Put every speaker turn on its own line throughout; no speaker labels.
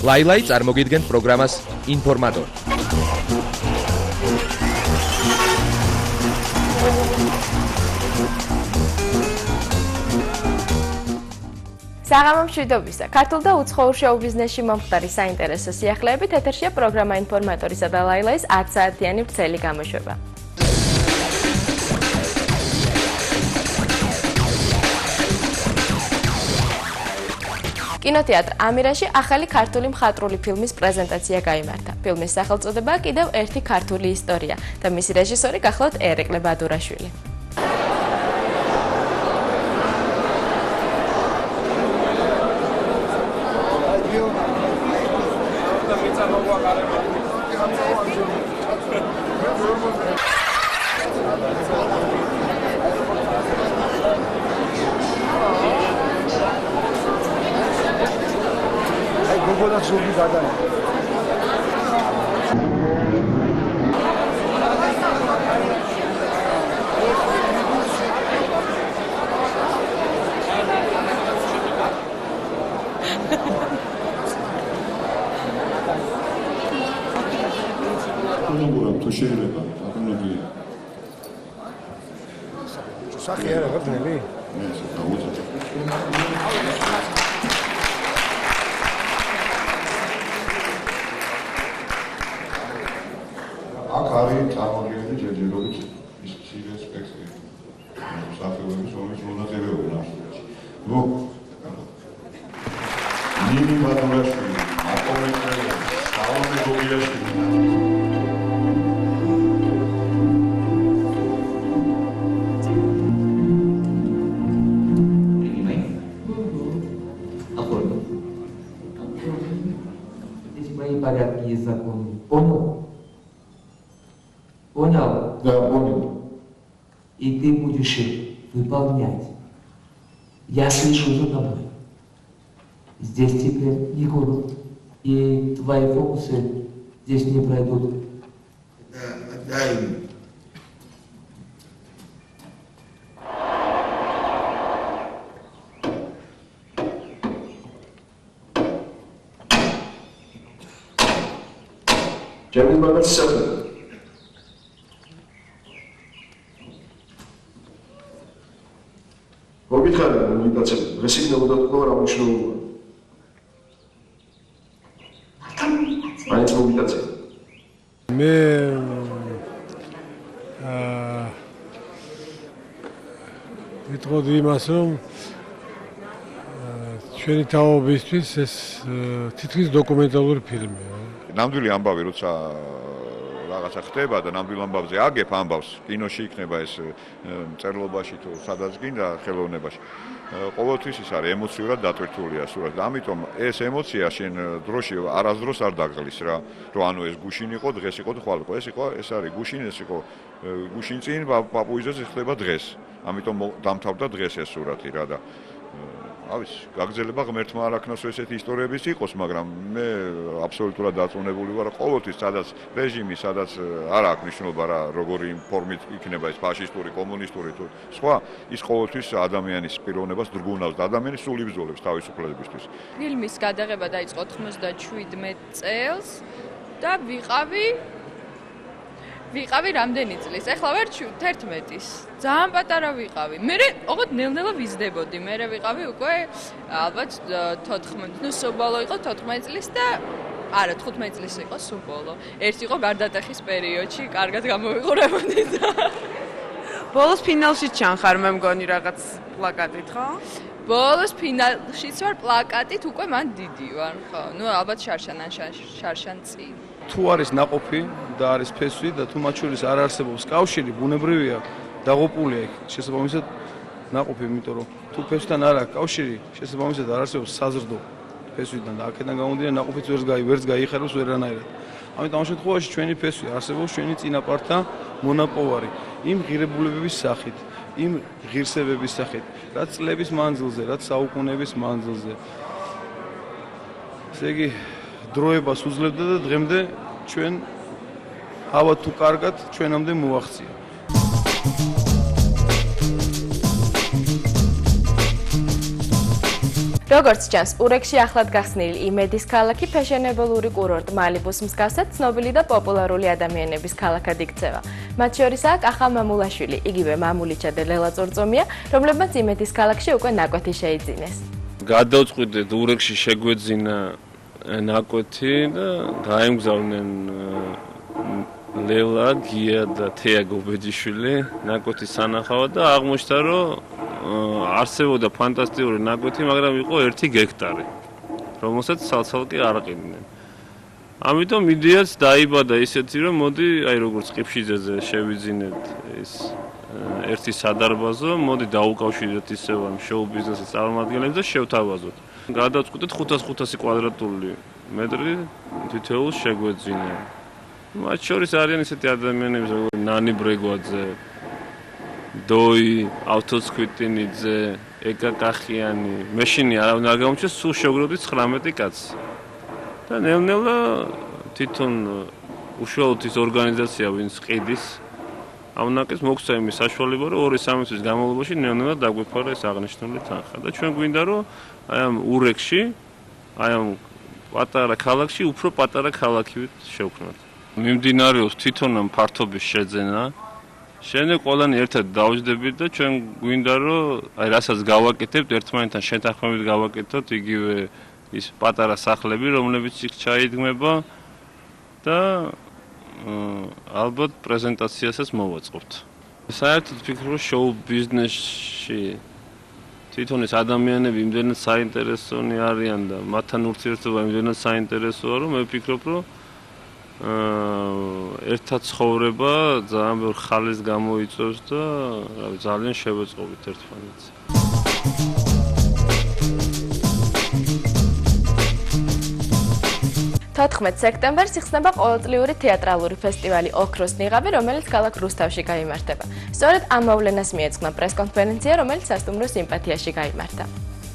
ლაილაი წარმოგიდგენთ პროგრამას ინფორმატორი.
საღამო მშვიდობისა. ქართულ და უცხოურ შოუ-ბიზნესში მომხდარი საინტერესო სიახლეებით ეთერშია პროგრამა ინფორმატორისა და ლაილაის 10 საათიანი ვრცელი გამოშვება. კინოთეატრ ამირაში ახალი ქართული მხატვრული ფილმის პრეზენტაცია გაიმართა. ფილმის სახელწოდებაა კიდევ ერთი ქართული ისტორია და მისი რეჟისორი გახლავთ ერეკლე ბადურაშვილი.
აქ არის წარმოდგენილი ჯერჯერობით ის ცივი სპექტრი. საფეხურების რომელიც მონაწილეობენ ამ სტუდიაში. ნინი ბადურაშვილი, აკომეტრელი, სალომე გოგიაშვილი.
Понял?
Да, понял.
И ты будешь их выполнять. Я слежу за тобой. Здесь теперь не город. И твои фокусы здесь не пройдут.
Дай.
Джамил Мамадсов. მოგითხარი მომიტაცებ დღეს იქნება უდატო რა მნიშვნელობა მაინც მომიტაცებ
მე ვიტყოდი იმას რომ ჩვენი თაობისთვის ეს თითქმის დოკუმენტალური ფილმია
ნამდვილი ამბავი როცა რაღაცა ხდება და ნამდვილ ამბავზე აგებ ამბავს კინოში იქნება ეს მწერლობაში თუ სადაც გინდა ხელოვნებაში ყოველთვის ის არის ემოციურად დატვირთულია სურათი და ამიტომ ეს ემოცია შენ დროში არასდროს არ დაგღლის რა რომ ანუ ეს გუშინ იყო დღეს იყო და ხვალ იყო ეს არის გუშინ ეს იყო გუშინ წინ პაპუიზეს ხდება დღეს ამიტომ დამთავრდა დღეს ეს სურათი რა და ავის გაგრძელება ღმერთმა არ აქნას ესეთი ისტორიებიც იყოს მაგრამ მე აბსოლუტურად დაწუნებული ვარ ყოველთვის სადაც რეჟიმი სადაც არ აქვს მნიშვნელობა რა როგორი ფორმით იქნება ეს ფაშისტური კომუნისტური თუ სხვა ის ყოველთვის ადამიანის პიროვნებას დრგუნავს და ადამიანის სულ იბრძოლებს თავისუფლებისთვის
ფილმის გადაღება დაიწყო 97 წელს და ვიყავი რამდენი წლის? ეხლა ვარ 11-ის. ძალიან პატარა ვიყავი. მე ოღონდ ნელ-ნელა ვიზრდებოდი. მე ვიყავი უკვე ალბათ 14, ნუ სუბოლო იყო 14 წლის და არა 15 წლის იყო სუბოლო. ერთი იყო გარდატეხის პერიოდში, კარგად გამოვიყურებოდი და
ბოლოს ფინალში ჩანხარ მე მგონი რაღაც პლაკატით, ხო?
ბოლოს ფინალშიც ვარ პლაკატით, უკვე მან დიდი ვარ, ხო? ნუ ალბათ შარშან წინ.
თუ არის ناقოფი და არის ფესვი და თუ მათ შორის არ არსებობს კავშირი, ბუნებრივია დაღუპულია იქ. შესაბამისად ناقოფი, იმიტომ რომ თუ ფესვთან არ აქვს კავშირი, შესაბამისად არ არსებობს საზრდო ფესვიდან და აქედან გამომდინარე ناقოფიც ვერც გაიხარებს ვერანაირად. ამიტომ ამ შემთხვევაში ჩვენი ფესვი არსებობს ჩვენი წინაპართა მონაპოვარი იმ ღირებულებების სახით, იმ ღირსებების სახით, რაც წლების მანძილზე, რაც საუკუნეების მანძილზე. ესე იგი დროებას უძლებდა და დღემდე ჩვენ ავად თუ კარგად ჩვენამდე მოაღწია.
როგორც ჩანს, ურეკში ახლად გახსნილი იმედის ქალაქი ფეშენებელური კურორტ მალიბუს მსგავსად ცნობილი და პოპულარული ადამიანების ქალაქად იქცევა. მათ შორისაა კახა მამულაშვილი, იგივე მამულიჩა და ლელა წურწუმია, რომლებმაც იმედის ქალაქში უკვე ნაკვეთი შეიძინეს.
გადავწყვიტეთ ურეკში შეგვეძინა ნაკვეთი და გაემგზავრნენ ლელა, გია და თეა გობეჯიშვილი ნაკვეთის სანახავად და აღმოჩნდა, რომ არსებობდა ფანტასტიკური ნაკვეთი, მაგრამ იყო 1 გექტარი, რომელსაც ცალ-ცალკე არ ყიდნენ. ამიტომ იდეაც დაიბადა ისეთი, რომ მოდი, აი როგორც ყიფშიძეზე შევიძინეთ ეს ერთი სადარბაზო, მოდი დაუკავშირდეთ ისევ ამ შოუ ბიზნესის წარმომადგენლებს და შევთავაზოთ. გადავწყვიტეთ 500 კვადრატული მეტრი თითოეულს შეგვეძინა. მათ შორის არიან ისეთი ადამიანები, როგორც ნანი ბრეგვაძე, დოი, ავტოსკვიტინიძე, ეკა კახიანი, მეშინი არავინ არ გამორჩეს, სულ შევგროვდით 19 კაცი. და ნელ-ნელა თვითონ უშუალოდ ის ორგანიზაცია, ვინც ყიდის ამ ნაკეთს მოგცა იმის საშუალება, რომ 2-3 თვის განმავლობაში ნელ-ნელა დაგვეფარა ეს აღნიშნული თანხა. და ჩვენ გვინდა, რომ აი ამ ურეკში, აი ამ პატარა ქალაქში უფრო პატარა ქალაქივით შევქმნათ. მიმდინარეობს თვითონ ამ ფართობის შეძენა. შემდეგ ყველანი ერთად დავჯდებით და ჩვენ გვინდა, რომ აი რასაც გავაკეთებთ, ერთმანეთთან შეთანხმებით გავაკეთოთ იგივე ის პატარა სახლები, რომლებიც იქ ჩაიდგმება და ალბათ პრეზენტაციასაც მოვაწყობთ. საერთოდ ვფიქრობ, შოუ ბიზნესში თვითონ ეს ადამიანები იმდენად საინტერესონი არიან და მათთან ურთიერთობა იმდენად საინტერესოა, რომ მე ვფიქრობ, რომ ერთად ცხოვრება ძალიან ბევრ ხალისს გამოიწვევს და ძალიან შევეწყობით ერთმანეთს.
14 სექტემბერს იხსნება ყოველწლიური თეატრალური ფესტივალი ოქროს ნიღაბი, რომელიც ქალაქ რუსთავში გაიმართება. სწორედ ამ მოვლენას მიეძღვნა პრესკონფერენცია, რომელიც სასტუმრო სიმპათიაში გაიმართა.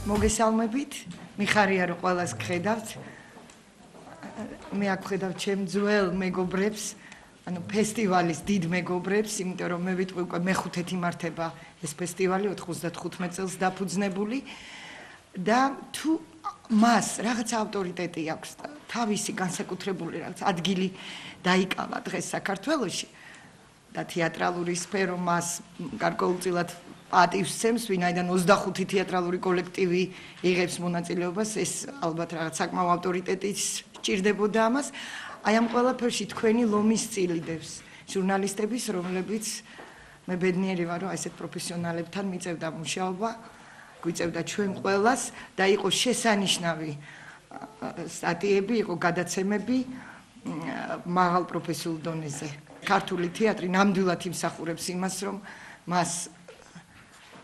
მოგესალმებით, მიხარია რომ ყველას გხედავთ. მე აქ ვხედავ ჩემ ძველ მეგობრებს, ანუ ფესტივალის დიდ მეგობრებს, იმიტომ რომ მე ვიტყვი უკვე მეხუთედ იმართება ეს ფესტივალი 95 წელს დაფუძნებული და თუ მას რაღაც ავტორიტეტი აქვს და თავისი განსაკუთრებული რაღაც ადგილი დაიკავა დღეს საქართველოში და თეატრალური სფერო მას გარკვეულწილად პატივს სცემს, ვინაიდან 25 თეატრალური კოლექტივი იღებს მონაწილეობას, ეს ალბათ რაღაც საკმაო ავტორიტეტის სჭირდებოდა ამას. აი ამ ყველაფერში თქვენი ლომის წილი დევს ჟურნალისტების, რომლებიც მე ბედნიერი ვარ, რომ ესეთ პროფესიონალებთან მიწევდა მუშაობა, გვიწევდა ჩვენ ყველას და იყო შესანიშნავი სტატიები, იყო გადაცემები მაღალ პროფესიულ დონეზე. ქართული თეატრი ნამდვილად იმსახურებს იმას, რომ მას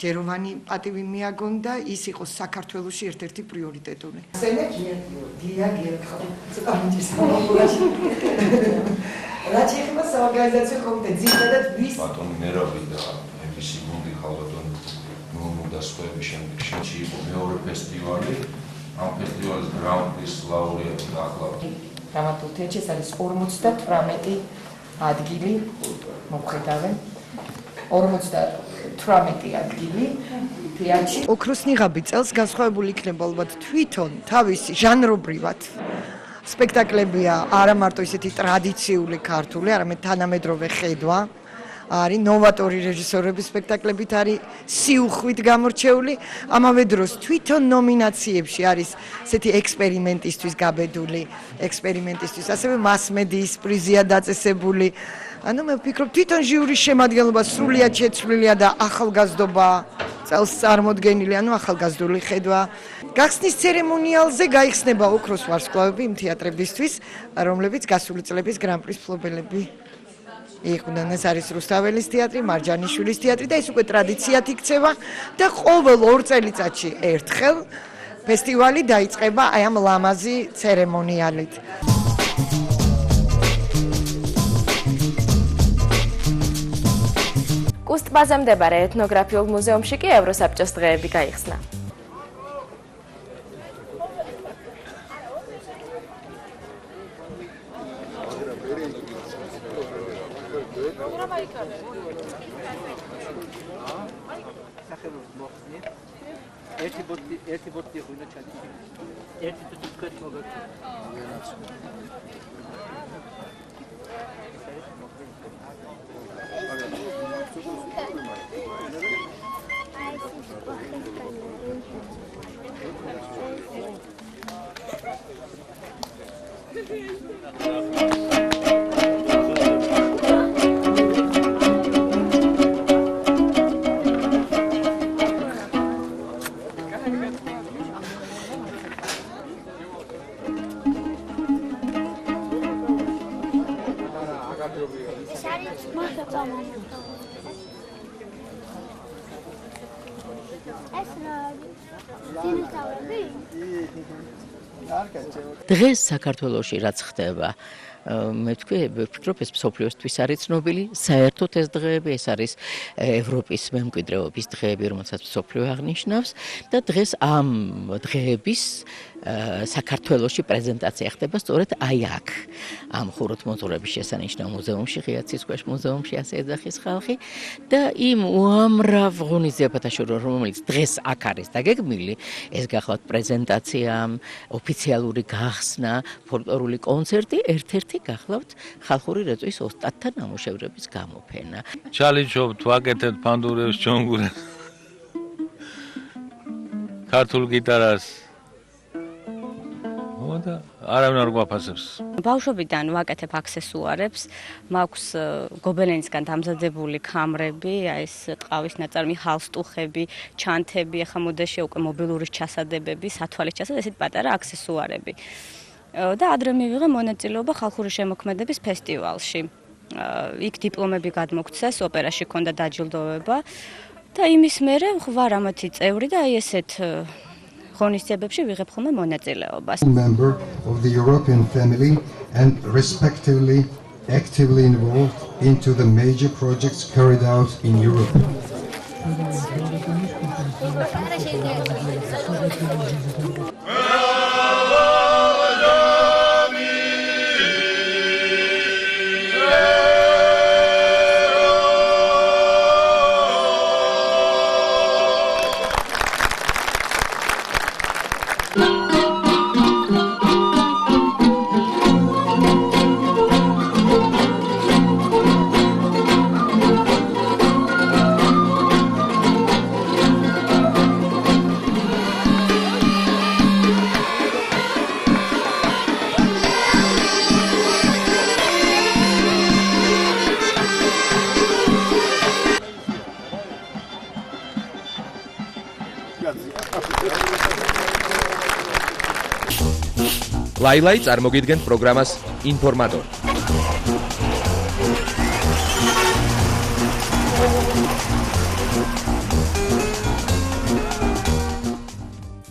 ჯეროვანი პატივი მიაგონ და ის იყო საქართველოში ერთ-ერთი პრიორიტეტული. რაც ეხება საორგანიზაციო კომიტეტს, ძირითადად ვის
ბატონი მერაბი და ემისი გუნდი ხალბატონი და სხვაები შემდეგში იყო მეორე ფესტივალი. ამ ფესტივალის გრან-პრის ლაურეატი ახლავთ.
დრამატულ თეატრში არის 58 ადგილი, მოხედავენ. 58 ადგილი თეატრში. ოქროს ნიღაბი წელს განსხვავებული იქნება ალბათ თვითონ თავისი ჟანრობრივად. სპექტაკლებია არა მარტო ისეთი ტრადიციული ქართული, არამედ თანამედროვე ხედვა. არის ნოვატორი რეჟისორების სპექტაკლებით, არის სიუხვით გამორჩეული. ამავე დროს თვითონ ნომინაციებში არის ესეთი ექსპერიმენტისთვის გაბედული, ექსპერიმენტისთვის, ასევე მასმედიის პრიზია დაწესებული. ანუ მე ვფიქრობ, თვითონ ჟიურის შემადგენლობა სრულიად შეცვლილია და ახალგაზრდობა წელს წარმოდგენილი, ანუ ახალგაზრდული ხედვა. გახსნის ცერემონიალზე გაიხსნება ოქროს ვარსკვლავები იმ თეატრებისთვის, რომლებიც გასული წლების გრან-პრის მფლობელები იყვნენ. ეს არის რუსთაველის თეატრი, მარჯანიშვილის თეატრი და ეს უკვე ტრადიციად იქცევა და ყოველ 2 წელიწადში ერთხელ ფესტივალი დაიწყება აი ამ ლამაზი ცერემონიალით.
კუსტბაზე მდებარე ეთნოგრაფიულ მუზეუმში კი ევროსაბჭოს დღეები გაიხსნა.
ერთი ბოთლი ღვინო ჩადი. ერთი თუ თქვენ მოგეკეთეთ.
დღეს საქართველოში რაც ხდება, მე ვფიქრობ, ეს მსოფლიოსთვის არის ცნობილი, საერთოდ ეს დღეები, ეს არის ევროპის მემკვიდრეობის დღეები, რომელსაც მსოფლიო აღნიშნავს და დღეს ამ დღეების საქართველოში პრეზენტაცია ხდება სწორედ აი აქ, ამ ხუროთმოძღვრების შესანიშნავ მუზეუმში, ღიაცის ქვეშ მუზეუმში, ასე ეძახის ხალხი და იმ უამრავ ღონისძიებათა შორის, რომელიც დღეს აქ არის დაგეგმილი, ეს გახლავთ პრეზენტაცია, ოფიციალური გახსნა, ფოლკლორული კონცერტი, ერთ-ერთი გახლავთ ხალხური რეწვის ოსტატთა ნამუშევრების გამოფენა.
ჩალიჩობთ, ვაკეთებთ ფანდურებს, ჯონგურებს. ქართულ გიტარას და არავინ არ გვაფასებს.
ბავშვობიდან ვაკეთებ აქსესუარებს, მაქვს გობელენისგან დამზადებული ქამრები, აი ეს ტყავის ნაწარმი, ჰალსტუხები, ჩანთები, ახლა მოდაში უკვე მობილურის ჩასადებები, სათვალის ჩასადები, ესეთ პატარა აქსესუარები. და ადრე მივიღე მონაწილეობა ხალხური შემოქმედების ფესტივალში. იქ დიპლომები გადმოგცეს, ოპერაში ჰქონდა დაჯილდოვება და იმის მერე ვარ ამათი წევრი და აი ესეთ ღონისძიებებში ვიღებ ხოლმე მონაწილეობას.
Member of the European family and respectively actively involved into the major projects carried out in Europe.
ლაილაი წარმოგიდგენთ პროგრამას ინფორმატორი.